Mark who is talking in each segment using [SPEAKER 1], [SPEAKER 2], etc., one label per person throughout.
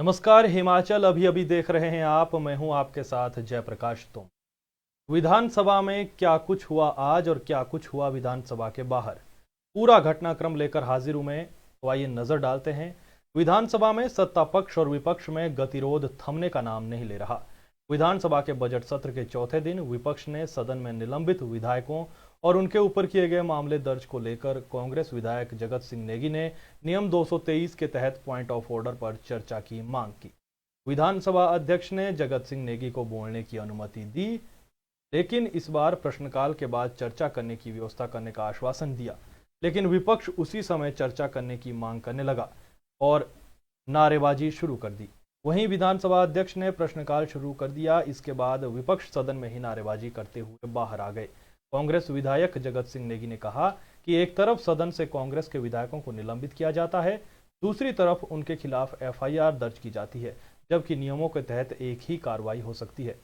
[SPEAKER 1] नमस्कार। हिमाचल अभी अभी देख रहे हैं आप। मैं हूं आपके साथ जयप्रकाश। तुम विधानसभा में क्या कुछ हुआ आज और क्या कुछ हुआ विधानसभा के बाहर, पूरा घटनाक्रम लेकर हाजिर हूं मैं। तो आइए नजर डालते हैं। विधानसभा में सत्ता पक्ष और विपक्ष में गतिरोध थमने का नाम नहीं ले रहा। विधानसभा के बजट सत्र के चौथे दिन विपक्ष ने सदन में निलंबित विधायकों और उनके ऊपर किए गए मामले दर्ज को लेकर कांग्रेस विधायक जगत सिंह नेगी ने नियम 223 के तहत पॉइंट ऑफ ऑर्डर पर चर्चा की मांग की। विधानसभा अध्यक्ष ने जगत सिंह नेगी को बोलने की अनुमति दी, लेकिन इस बार प्रश्नकाल के बाद चर्चा करने की व्यवस्था करने का आश्वासन दिया। लेकिन विपक्ष उसी समय चर्चा करने की मांग करने लगा और नारेबाजी शुरू कर दी। वहीं विधानसभा अध्यक्ष ने प्रश्नकाल शुरू कर दिया। इसके बाद विपक्ष सदन में ही नारेबाजी करते हुए बाहर आ गए। कांग्रेस विधायक जगत सिंह नेगी ने कहा कि एक तरफ सदन से कांग्रेस के विधायकों को निलंबित किया जाता है, दूसरी तरफ उनके खिलाफ एफआईआर दर्ज की जाती है, जबकि नियमों के तहत एक ही कार्रवाई हो सकती है।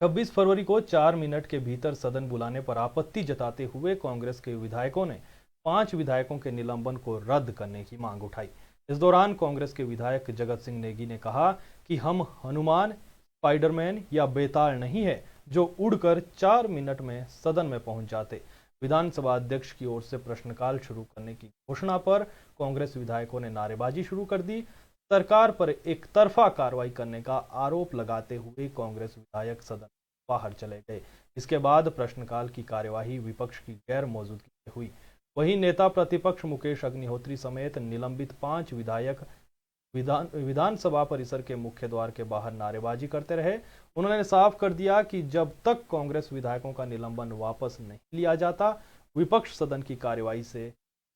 [SPEAKER 1] 26 फरवरी को 4 मिनट के भीतर सदन बुलाने पर आपत्ति जताते हुए कांग्रेस के विधायकों ने 5 विधायकों के निलंबन को रद्द करने की मांग उठाई। इस दौरान कांग्रेस के विधायक जगत सिंह नेगी ने कहा कि हम हनुमान, स्पाइडरमैन या बेताल नहीं है जो उड़कर 4 मिनट में सदन में पहुंच जाते। विधानसभा अध्यक्ष की ओर से प्रश्नकाल शुरू करने की घोषणा पर कांग्रेस विधायकों ने नारेबाजी शुरू कर दी। सरकार पर एक तरफा कार्रवाई करने का आरोप लगाते हुए कांग्रेस विधायक सदन बाहर चले गए। इसके बाद प्रश्नकाल की कार्यवाही विपक्ष की गैर मौजूदगी में हुई। वहीं नेता प्रतिपक्ष मुकेश अग्निहोत्री समेत निलंबित 5 विधायक विधानसभा परिसर के मुख्य द्वार के बाहर नारेबाजी करते रहे। उन्होंने साफ कर दिया कि जब तक कांग्रेस विधायकों का निलंबन वापस नहीं लिया जाता, विपक्ष सदन की कार्यवाही से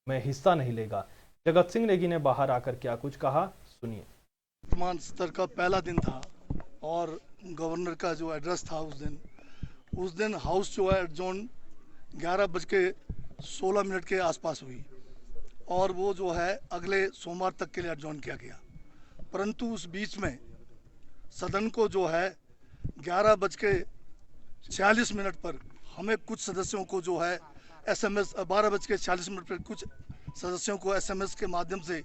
[SPEAKER 1] में हिस्सा नहीं लेगा। जगत सिंह नेगी ने बाहर आकर क्या कुछ कहा, सुनिए।
[SPEAKER 2] वर्तमान सत्र का पहला दिन था और गवर्नर का जो एड्रेस था उस दिन हाउस जो है एडजॉर्न 11:16 के आसपास हुई और वो जो है अगले सोमवार तक के लिए एडजॉर्न किया गया। परंतु उस बीच में सदन को जो है 11:46 पर हमें कुछ सदस्यों को जो है एसएमएस 12:46 पर कुछ सदस्यों को एसएमएस के माध्यम से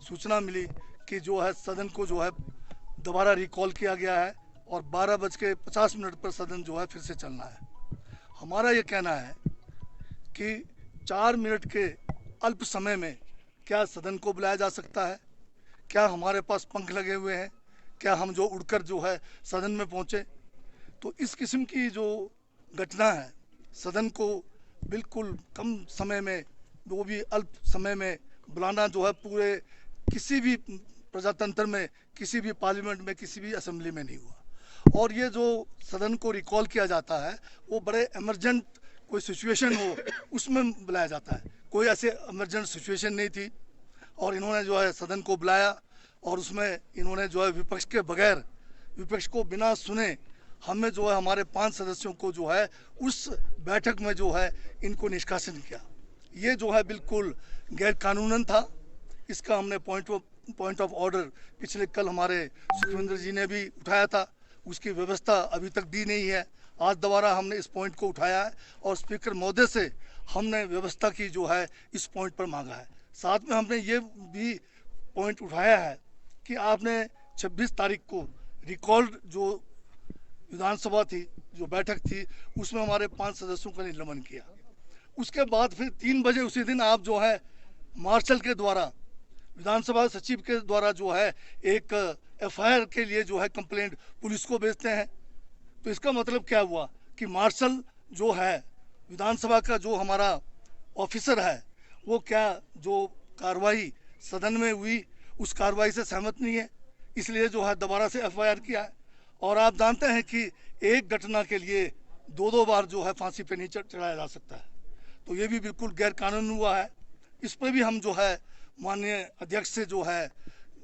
[SPEAKER 2] सूचना मिली कि जो है सदन को जो है दोबारा रिकॉल किया गया है और 12:50 पर सदन जो है फिर से चलना है। हमारा ये कहना है कि 4 मिनट के अल्प समय में क्या सदन को बुलाया जा सकता है? क्या हमारे पास पंख लगे हुए हैं? क्या हम जो उड़कर जो है सदन में पहुंचे? तो इस किस्म की जो घटना है, सदन को बिल्कुल कम समय में, वो भी अल्प समय में बुलाना जो है पूरे किसी भी प्रजातंत्र में, किसी भी पार्लियामेंट में, किसी भी असेंबली में नहीं हुआ। और ये जो सदन को रिकॉल किया जाता है वो बड़े इमरजेंट कोई सिचुएशन हो उसमें बुलाया जाता है। कोई ऐसे इमरजेंट सिचुएशन नहीं थी और इन्होंने जो है सदन को बुलाया और उसमें इन्होंने जो है विपक्ष के बगैर, विपक्ष को बिना सुने हमें जो है हमारे 5 सदस्यों को जो है उस बैठक में जो है इनको निष्कासित किया। ये जो है बिल्कुल गैर कानूनन था। इसका हमने पॉइंट ऑफ ऑर्डर पिछले कल हमारे सुखविंदर जी ने भी उठाया था, उसकी व्यवस्था अभी तक दी नहीं है। आज दोबारा हमने इस पॉइंट को उठाया है और स्पीकर महोदय से हमने व्यवस्था की जो है इस पॉइंट पर मांगा है। साथ में हमने ये भी पॉइंट उठाया है कि आपने 26 तारीख को रिकॉल्ड जो विधानसभा थी, जो बैठक थी, उसमें हमारे 5 सदस्यों का निलंबन किया। उसके बाद फिर 3 बजे उसी दिन आप जो है मार्शल के द्वारा, विधानसभा सचिव के द्वारा जो है एक एफआईआर के लिए जो है कंप्लेंट पुलिस को भेजते हैं। तो इसका मतलब क्या हुआ कि मार्शल जो है विधानसभा का जो हमारा ऑफिसर है, वो क्या जो कार्रवाई सदन में हुई उस कार्रवाई से सहमत नहीं है, इसलिए जो है दोबारा से एफआईआर किया है। और आप जानते हैं कि एक घटना के लिए 2-2 बार जो है फांसी पे नहीं चढ़ाया जा सकता है। तो ये भी बिल्कुल गैर कानूनी हुआ है। इस पर भी हम जो है माननीय अध्यक्ष से जो है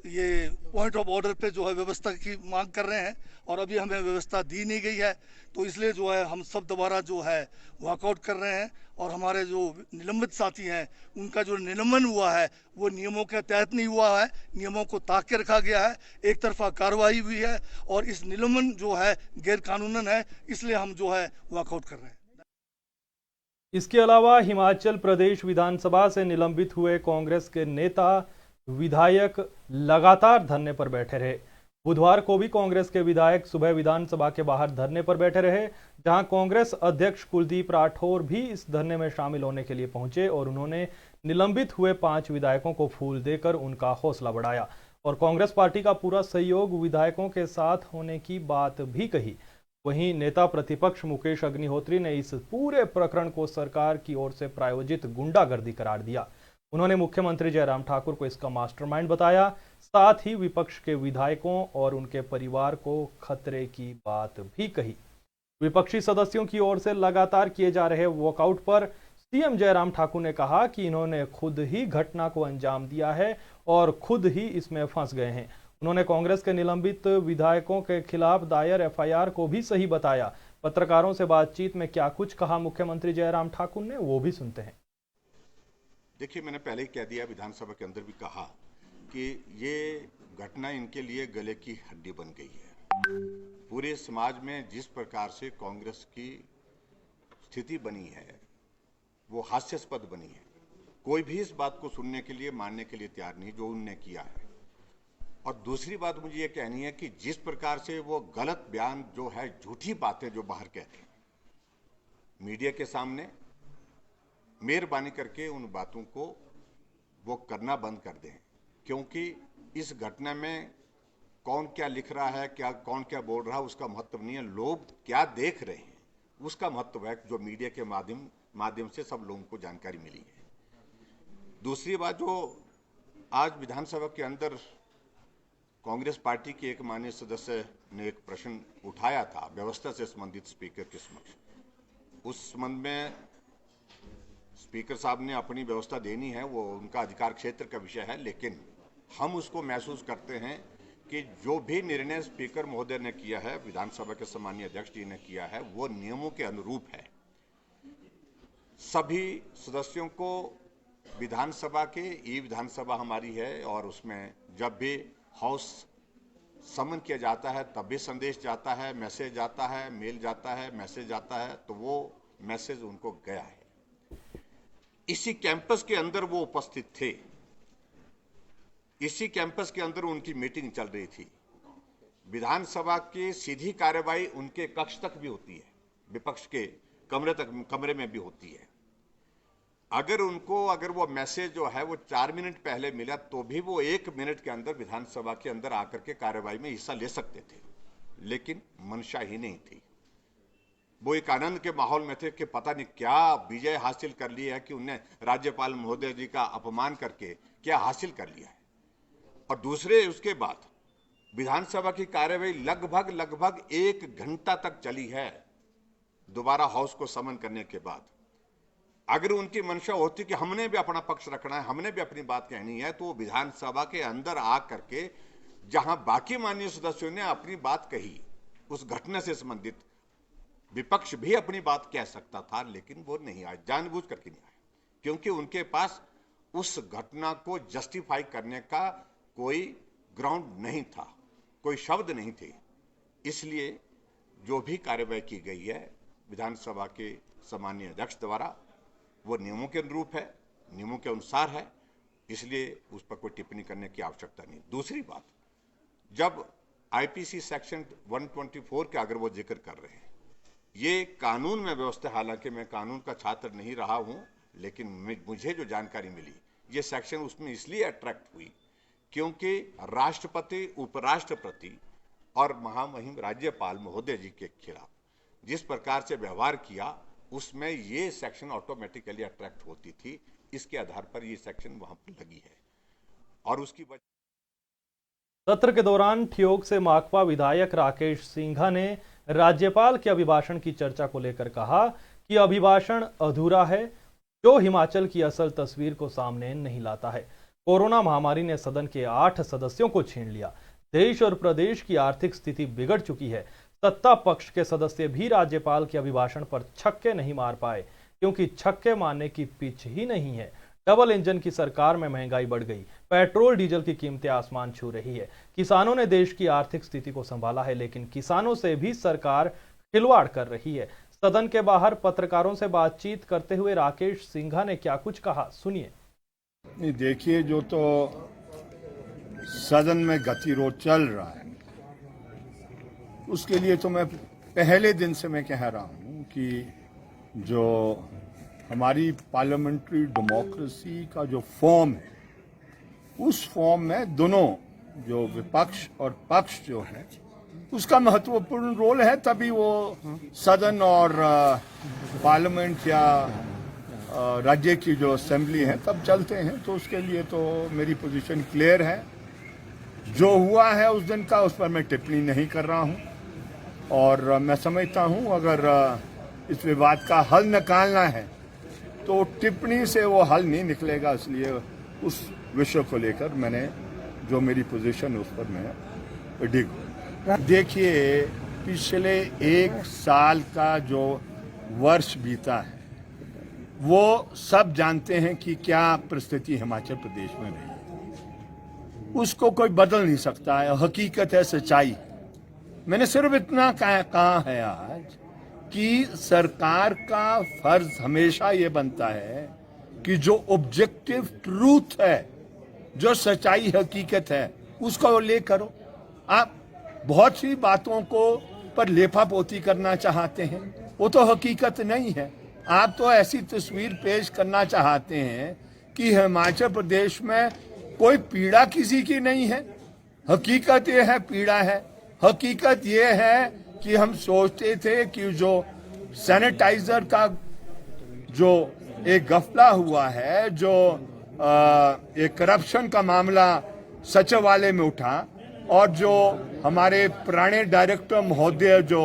[SPEAKER 2] ये पॉइंट ऑफ ऑर्डर पे जो है व्यवस्था की मांग कर रहे हैं और अभी हमें व्यवस्था दी नहीं गई है। तो इसलिए जो है हम सब दोबारा जो है वॉकआउट कर रहे हैं और हमारे जो निलंबित साथी हैं उनका जो निलंबन हुआ है वो नियमों के तहत नहीं हुआ है, नियमों को ताक के रखा गया है, एक तरफा कार्रवाई हुई है और इस निलंबन जो है गैर कानूनन है, इसलिए हम जो है वॉकआउट कर रहे हैं।
[SPEAKER 1] इसके अलावा हिमाचल प्रदेश विधानसभा से निलंबित हुए कांग्रेस के नेता विधायक लगातार धरने पर बैठे रहे। बुधवार को भी कांग्रेस के विधायक सुबह विधानसभा के बाहर धरने पर बैठे रहे, जहां कांग्रेस अध्यक्ष कुलदीप राठौर भी इस धरने में शामिल होने के लिए पहुंचे और उन्होंने निलंबित हुए 5 विधायकों को फूल देकर उनका हौसला बढ़ाया और कांग्रेस पार्टी का पूरा सहयोग विधायकों के साथ होने की बात भी कही। वहीं नेता प्रतिपक्ष मुकेश अग्निहोत्री ने इस पूरे प्रकरण को सरकार की ओर से प्रायोजित गुंडागर्दी करार दिया। उन्होंने मुख्यमंत्री जयराम ठाकुर को इसका मास्टरमाइंड बताया, साथ ही विपक्ष के विधायकों और उनके परिवार को खतरे की बात भी कही। विपक्षी सदस्यों की ओर से लगातार किए जा रहे वॉकआउट पर सीएम जयराम ठाकुर ने कहा कि इन्होंने खुद ही घटना को अंजाम दिया है और खुद ही इसमें फंस गए हैं। उन्होंने कांग्रेस के निलंबित विधायकों के खिलाफ दायर एफआईआर को भी सही बताया। पत्रकारों से बातचीत में क्या कुछ कहा मुख्यमंत्री जयराम ठाकुर ने, वो भी सुनते हैं।
[SPEAKER 3] देखिए, मैंने पहले ही कह दिया, विधानसभा के अंदर भी कहा कि ये घटना इनके लिए गले की हड्डी बन गई है। पूरे समाज में जिस प्रकार से कांग्रेस की स्थिति बनी है वो हास्यास्पद बनी है। कोई भी इस बात को सुनने के लिए, मानने के लिए तैयार नहीं जो उनने किया है। और दूसरी बात मुझे ये कहनी है कि जिस प्रकार से वो गलत बयान जो है, झूठी बातें जो बाहर कहते हैं मीडिया के सामने, मेहरबानी करके उन बातों को वो करना बंद कर दें, क्योंकि इस घटना में कौन क्या लिख रहा है, कौन क्या बोल रहा है, उसका महत्व नहीं है। लोग क्या देख रहे हैं उसका महत्व है, जो मीडिया के माध्यम से सब लोगों को जानकारी मिली है। दूसरी बात, जो आज विधानसभा के अंदर कांग्रेस पार्टी के एक माननीय सदस्य ने एक प्रश्न उठाया था व्यवस्था से संबंधित स्पीकर के समक्ष, उस संबंध में स्पीकर साहब ने अपनी व्यवस्था देनी है, वो उनका अधिकार क्षेत्र का विषय है, लेकिन हम उसको महसूस करते हैं कि जो भी निर्णय स्पीकर महोदय ने किया है, विधानसभा के सम्मानीय अध्यक्ष जी ने किया है, वो नियमों के अनुरूप है। सभी सदस्यों को विधानसभा के, ई विधानसभा हमारी है और उसमें जब भी हाउस समन किया जाता है तब भी संदेश जाता है, मैसेज जाता है, मेल जाता है, मैसेज आता है, तो वो मैसेज उनको गया है। इसी कैंपस के अंदर वो उपस्थित थे, इसी कैंपस के अंदर उनकी मीटिंग चल रही थी। विधानसभा की सीधी कार्यवाही उनके कक्ष तक भी होती है, विपक्ष के कमरे में भी होती है। अगर वो मैसेज जो है वो 4 मिनट पहले मिला तो भी वो 1 मिनट के अंदर विधानसभा के अंदर आकर के कार्यवाही में हिस्सा ले सकते थे, लेकिन मंशा ही नहीं थी। वो एक आनंद के माहौल में थे कि पता नहीं क्या विजय हासिल कर लिया है, कि उन्हें राज्यपाल महोदय जी का अपमान करके क्या हासिल कर लिया है। और दूसरे, उसके बाद विधानसभा की कार्यवाही लगभग 1 घंटा तक चली है। दोबारा हाउस को समन करने के बाद अगर उनकी मंशा होती कि हमने भी अपना पक्ष रखना है, हमने भी अपनी बात कहनी है, तो विधानसभा के अंदर आ करके जहां बाकी माननीय सदस्यों ने अपनी बात कही, उस घटना से संबंधित विपक्ष भी अपनी बात कह सकता था, लेकिन वो नहीं आए, जानबूझ करके नहीं आए, क्योंकि उनके पास उस घटना को जस्टिफाई करने का कोई ग्राउंड नहीं था, कोई शब्द नहीं थे। इसलिए जो भी कार्रवाई की गई है विधानसभा के सम्मानीय अध्यक्ष द्वारा, वो नियमों के अनुरूप है, नियमों के अनुसार है, इसलिए उस पर कोई टिप्पणी करने की आवश्यकता नहीं। दूसरी बात, जब आईपीसी सेक्शन 124 का अगर वो जिक्र कर रहे हैं, ये कानून में व्यवस्था, हालांकि मैं कानून का छात्र नहीं रहा हूं, लेकिन मुझे जो जानकारी मिली, ये सेक्शन उसमें इसलिए अट्रैक्ट हुई क्योंकि राष्ट्रपति, उपराष्ट्रपति और महामहिम राज्यपाल महोदय जी के खिलाफ जिस प्रकार से व्यवहार किया, उसमें ये सेक्शन ऑटोमेटिकली अट्रैक्ट होती थी। इसके आधार पर ये सेक्शन वहां पर लगी है। और उसकी वजह,
[SPEAKER 1] सत्र के दौरान ठियोग से माकपा विधायक राकेश सिंघा ने राज्यपाल के अभिभाषण की चर्चा को लेकर कहा कि अभिभाषण अधूरा है, जो हिमाचल की असल तस्वीर को सामने नहीं लाता है। कोरोना महामारी ने सदन के 8 सदस्यों को छीन लिया। देश और प्रदेश की आर्थिक स्थिति बिगड़ चुकी है। सत्ता पक्ष के सदस्य भी राज्यपाल के अभिभाषण पर छक्के नहीं मार पाए, क्योंकि छक्के मारने की पिच ही नहीं है। डबल इंजन की सरकार में महंगाई बढ़ गई, पेट्रोल डीजल की कीमतें आसमान छू रही है। किसानों ने देश की आर्थिक स्थिति को संभाला है, लेकिन किसानों से भी सरकार खिलवाड़ कर रही है। सदन के बाहर पत्रकारों से बातचीत करते हुए राकेश सिंघा ने क्या कुछ कहा, सुनिए।
[SPEAKER 4] नहीं, देखिए, जो तो सदन में गतिरोध चल रहा है, उसके लिए तो मैं पहले दिन से मैं कह रहा हूं कि जो हमारी पार्लियामेंट्री डेमोक्रेसी का जो फॉर्म है, उस फॉर्म में दोनों जो विपक्ष और पक्ष जो है उसका महत्वपूर्ण रोल है, तभी वो सदन और पार्लियामेंट या राज्य की जो असेंबली है तब चलते हैं। तो उसके लिए तो मेरी पोजीशन क्लियर है। जो हुआ है उस दिन का, उस पर मैं टिप्पणी नहीं कर रहा हूं और मैं समझता हूं अगर इस विवाद का हल निकालना है तो टिप्पणी से वो हल नहीं निकलेगा, इसलिए उस विषय को लेकर मैंने जो मेरी पोजीशन उस पर मैं डिग हूं। देखिए, पिछले 1 साल का जो वर्ष बीता है वो सब जानते हैं कि क्या परिस्थिति हिमाचल प्रदेश में रही, उसको कोई बदल नहीं सकता है, हकीकत है, सच्चाई। मैंने सिर्फ इतना कहा है आज कि सरकार का फर्ज हमेशा ये बनता है कि जो ऑब्जेक्टिव ट्रूथ है, जो सच्चाई हकीकत है, उसको ले करो। आप बहुत सी बातों को पर लेपापोती करना चाहते हैं, वो तो हकीकत नहीं है। आप तो ऐसी तस्वीर पेश करना चाहते हैं कि हिमाचल प्रदेश में कोई पीड़ा किसी की नहीं है। हकीकत ये है पीड़ा है। हकीकत ये है कि हम सोचते थे कि जो सैनिटाइजर का जो एक गफला हुआ है, जो एक करप्शन का मामला सचिवालय में उठा और जो हमारे पुराने डायरेक्टर महोदय जो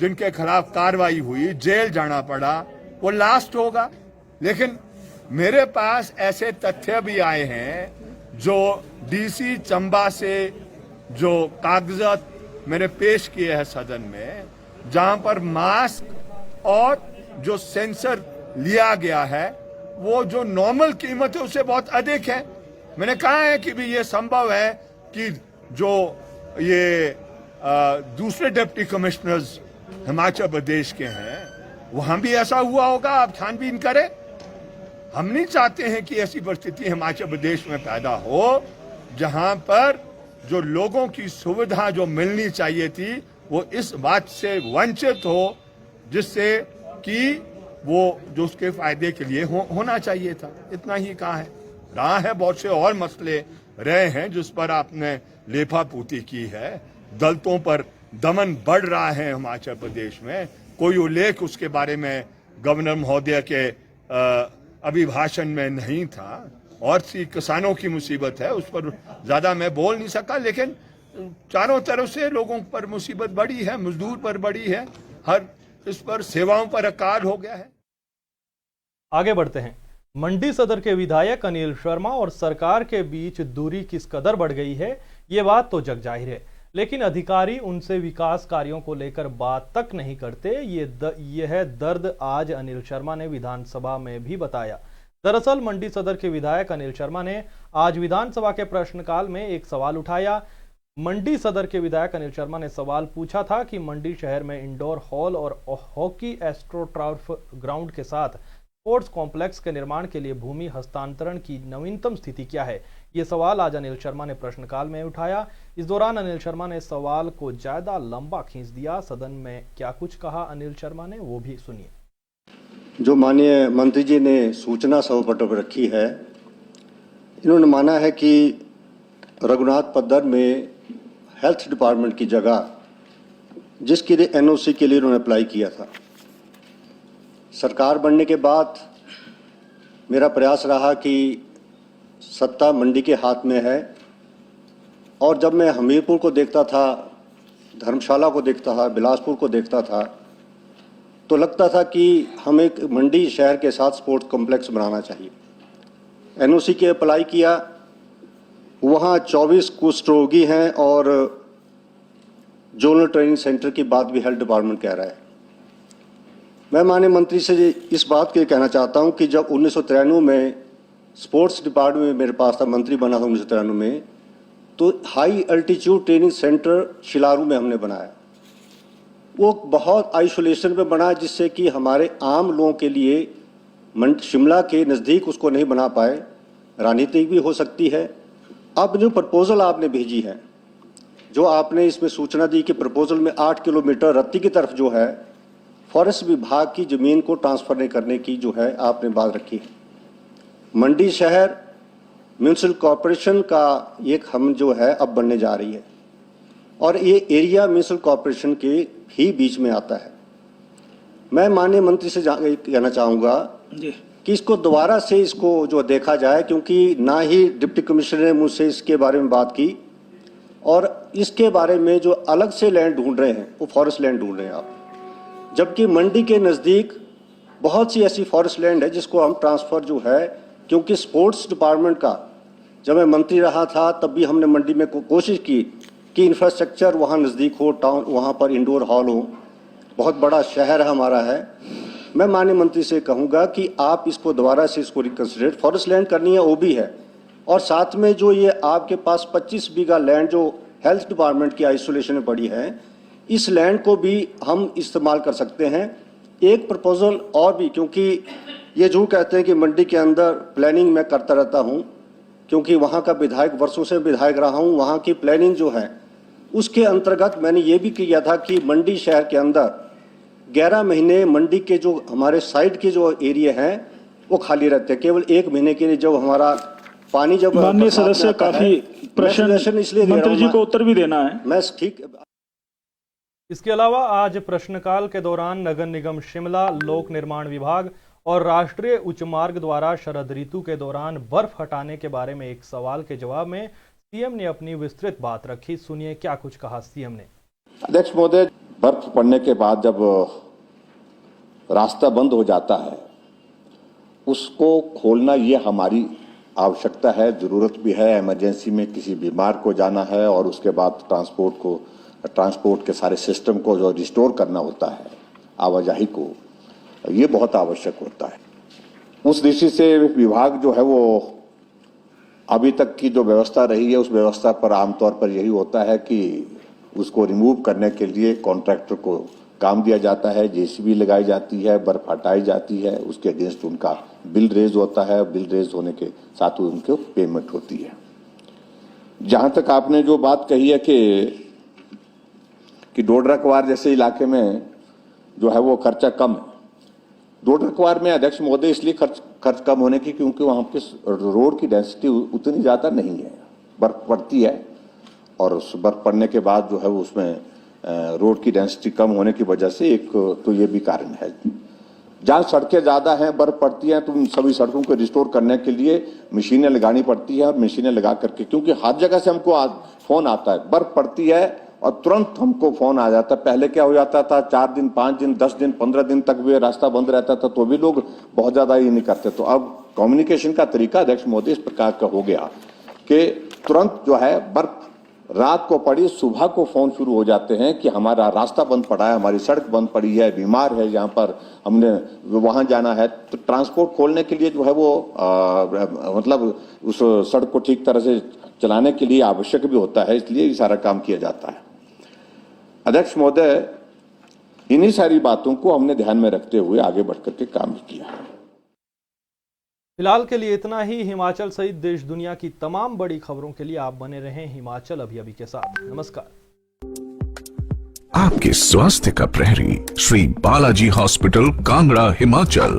[SPEAKER 4] जिनके खिलाफ कार्रवाई हुई, जेल जाना पड़ा, वो लास्ट होगा। लेकिन मेरे पास ऐसे तथ्य भी आए हैं जो डीसी चंबा से जो कागजात मैंने पेश किए हैं सदन में, जहां पर मास्क और जो सेंसर लिया गया है वो जो नॉर्मल कीमत है उससे बहुत अधिक है। मैंने कहा है कि भी ये संभव है कि जो ये दूसरे डिप्टी कमिश्नर्स हिमाचल प्रदेश के हैं वहां भी ऐसा हुआ होगा, आप छानबीन करें। हम नहीं चाहते हैं कि ऐसी परिस्थिति हिमाचल प्रदेश में पैदा हो जहां पर जो लोगों की सुविधा जो मिलनी चाहिए थी वो इस बात से वंचित हो जिससे कि वो जो उसके फायदे के लिए होना चाहिए था। इतना ही कहा है। रहा है बहुत से और मसले रहे हैं जिस पर आपने लेपापूती की है। दलितों पर दमन बढ़ रहा है हिमाचल प्रदेश में, कोई उल्लेख उसके बारे में गवर्नर महोदय के अभिभाषण में नहीं था। और सी किसानों की मुसीबत है, उस पर ज्यादा मैं बोल नहीं सका, लेकिन चारों तरफ से लोगों पर मुसीबत बढ़ी है, मजदूर पर बढ़ी है, हर इस पर सेवाओं पर अकाल हो गया है।
[SPEAKER 1] आगे बढ़ते हैं। मंडी सदर के विधायक अनिल शर्मा और सरकार के बीच दूरी किस कदर बढ़ गई है, ये बात तो जग जाहिर है, लेकिन अधिकारी उनसे विकास कार्यों को लेकर बात तक नहीं करते। यह दर्द आज अनिल शर्मा ने विधानसभा में भी बताया। दरअसल मंडी सदर के विधायक अनिल शर्मा ने आज विधानसभा के प्रश्नकाल में एक सवाल उठाया। मंडी सदर के विधायक अनिल शर्मा ने सवाल पूछा था कि मंडी शहर में इंडोर हॉल और हॉकी एस्ट्रोटर्फ ग्राउंड के साथ स्पोर्ट्स कॉम्प्लेक्स के निर्माण के लिए भूमि हस्तांतरण की नवीनतम स्थिति क्या है। ये सवाल आज अनिल शर्मा ने प्रश्नकाल में उठाया। इस दौरान अनिल शर्मा ने सवाल को ज्यादा लंबा खींच दिया। सदन में क्या कुछ कहा अनिल शर्मा ने, वो भी सुनिए।
[SPEAKER 5] जो माननीय मंत्री जी ने सूचना सभापटल पर रखी है, इन्होंने माना है कि रघुनाथ पद्दर में हेल्थ डिपार्टमेंट की जगह जिसके लिए एनओसी के लिए उन्होंने अप्लाई किया था, सरकार बनने के बाद मेरा प्रयास रहा कि सत्ता मंडी के हाथ में है। और जब मैं हमीरपुर को देखता था, धर्मशाला को देखता था, बिलासपुर को देखता था, तो लगता था कि हम एक मंडी शहर के साथ स्पोर्ट्स कॉम्प्लेक्स बनाना चाहिए। एनओसी के अप्लाई किया, वहाँ 24 कुष्ठ रोगी हैं और जोनल ट्रेनिंग सेंटर की बात भी हेल्थ डिपार्टमेंट कह रहा है। मैं माननीय मंत्री से इस बात के कहना चाहता हूं कि जब 1993 में स्पोर्ट्स डिपार्टमेंट में मेरे पास था, मंत्री बना था 1993 में, तो high altitude training centre Shilaru में हमने बनाया। वो बहुत आइसोलेशन में बना जिससे कि हमारे आम लोगों के लिए शिमला के नज़दीक उसको नहीं बना पाए। राजनीतिक भी हो सकती है अब जो प्रपोजल आपने भेजी है, जो आपने इसमें सूचना दी कि प्रपोजल में 8 किलोमीटर रत्ती की तरफ जो है फॉरेस्ट विभाग की जमीन को ट्रांसफर नहीं करने की जो है आपने बात रखी है। मंडी शहर म्यूनिसिपल कॉरपोरेशन का एक हम जो है अब बनने जा रही है और ये एरिया म्यूनिसिपल कॉरपोरेशन के ही बीच में आता है। मैं माननीय मंत्री से कहना चाहूँगा कि इसको दोबारा से इसको जो देखा जाए, क्योंकि ना ही डिप्टी कमिश्नर ने मुझसे इसके बारे में बात की और इसके बारे में जो अलग से लैंड ढूंढ रहे हैं वो फॉरेस्ट लैंड ढूंढ रहे हैं आप, जबकि मंडी के नज़दीक बहुत सी ऐसी फॉरेस्ट लैंड है जिसको हम ट्रांसफ़र जो है, क्योंकि स्पोर्ट्स डिपार्टमेंट का जब मैं मंत्री रहा था तब भी हमने मंडी में कोशिश की कि इंफ्रास्ट्रक्चर वहाँ नज़दीक हो, टाउन वहाँ पर इंडोर हॉल हो, बहुत बड़ा शहर हमारा है। मैं माननीय मंत्री से कहूँगा कि आप इसको दोबारा से इसको रिकन्सिडर, फॉरेस्ट लैंड करनी है वो भी है, और साथ में जो ये आपके पास 25 बीघा लैंड जो हेल्थ डिपार्टमेंट की आइसोलेशन में पड़ी है, इस लैंड को भी हम इस्तेमाल कर सकते हैं। एक प्रपोजल और भी, क्योंकि ये जो कहते हैं कि मंडी के अंदर प्लानिंग मैं करता रहता हूँ, क्योंकि वहाँ का विधायक, वर्षों से विधायक रहा हूँ, वहाँ की प्लानिंग जो है उसके अंतर्गत मैंने ये भी किया था कि मंडी शहर के अंदर 11 महीने मंडी के जो हमारे साइड के जो एरिया हैं वो खाली रहते हैं, केवल 1 महीने के लिए जब हमारा पानी जब
[SPEAKER 6] माननीय सदस्य काफी प्रश्न
[SPEAKER 5] इसलिए
[SPEAKER 6] मंत्री जी को उत्तर भी देना है।
[SPEAKER 5] मैं ठीक।
[SPEAKER 1] इसके अलावा आज प्रश्नकाल के दौरान नगर निगम शिमला, लोक निर्माण विभाग और राष्ट्रीय उच्च मार्ग द्वारा शरद ऋतु के दौरान बर्फ हटाने के बारे में एक सवाल के जवाब में सीएम ने अपनी विस्तृत बात रखी। सुनिए क्या कुछ कहा सीएम ने।
[SPEAKER 3] अध्यक्ष महोदय, बर्फ पड़ने के बाद जब रास्ता बंद हो जाता है उसको खोलना ये हमारी आवश्यकता है, जरूरत भी है। इमरजेंसी में किसी बीमार को जाना है और उसके बाद ट्रांसपोर्ट के सारे सिस्टम को जो रिस्टोर करना होता है, आवाजाही को, ये बहुत आवश्यक होता है। उस दृष्टि से विभाग जो है वो अभी तक की जो व्यवस्था रही है उस व्यवस्था पर आमतौर पर यही होता है कि उसको रिमूव करने के लिए कॉन्ट्रैक्टर को काम दिया जाता है, जेसीबी लगाई जाती है, बर्फ हटाई जाती है, उसके अगेंस्ट उनका बिल रेज होता है, बिल रेज होने के साथ ही उनको पेमेंट होती है। जहां तक आपने जो बात कही है कि डोडरा क्वार जैसे इलाके में जो है वो खर्चा कम है, डोडरा क्वार में अध्यक्ष महोदय इसलिए खर्च कम होने की क्योंकि वहां पे रोड की डेंसिटी उतनी ज्यादा नहीं है, बर्फ पड़ती है और उस बर्फ पड़ने के बाद जो है उसमें रोड की डेंसिटी कम होने की वजह से एक तो ये भी कारण है। जहां सड़कें ज्यादा हैं, बर्फ पड़ती है, तो उन सभी सड़कों को रिस्टोर करने के लिए मशीनें लगानी पड़ती है और मशीनें लगा करके, क्योंकि हर जगह से हमको फोन आता है, बर्फ पड़ती है और तुरंत हमको फोन आ जाता है। पहले क्या हो जाता था, 4 दिन 5 दिन 10 दिन 15 दिन तक भी रास्ता बंद रहता था तो भी लोग बहुत ज्यादा ये नहीं करते। तो अब कम्युनिकेशन का तरीका अध्यक्ष मोदी इस प्रकार का हो गया कि तुरंत जो है बर्फ रात को पड़ी, सुबह को फोन शुरू हो जाते हैं कि हमारा रास्ता बंद पड़ा है, हमारी सड़क बंद पड़ी है, बीमार है, यहाँ पर हमने वहां जाना है। तो ट्रांसपोर्ट खोलने के लिए जो है वो मतलब उस सड़क को ठीक तरह से चलाने के लिए आवश्यक भी होता है, इसलिए ये सारा काम किया जाता है। अध्यक्ष महोदय, इन्हीं सारी बातों को हमने ध्यान में रखते हुए आगे बढ़कर के काम किया है।
[SPEAKER 1] फिलहाल के लिए इतना ही। हिमाचल सहित देश दुनिया की तमाम बड़ी खबरों के लिए आप बने रहें हिमाचल अभी के साथ। नमस्कार।
[SPEAKER 7] आपके स्वास्थ्य का प्रहरी श्री बालाजी हॉस्पिटल, कांगड़ा, हिमाचल।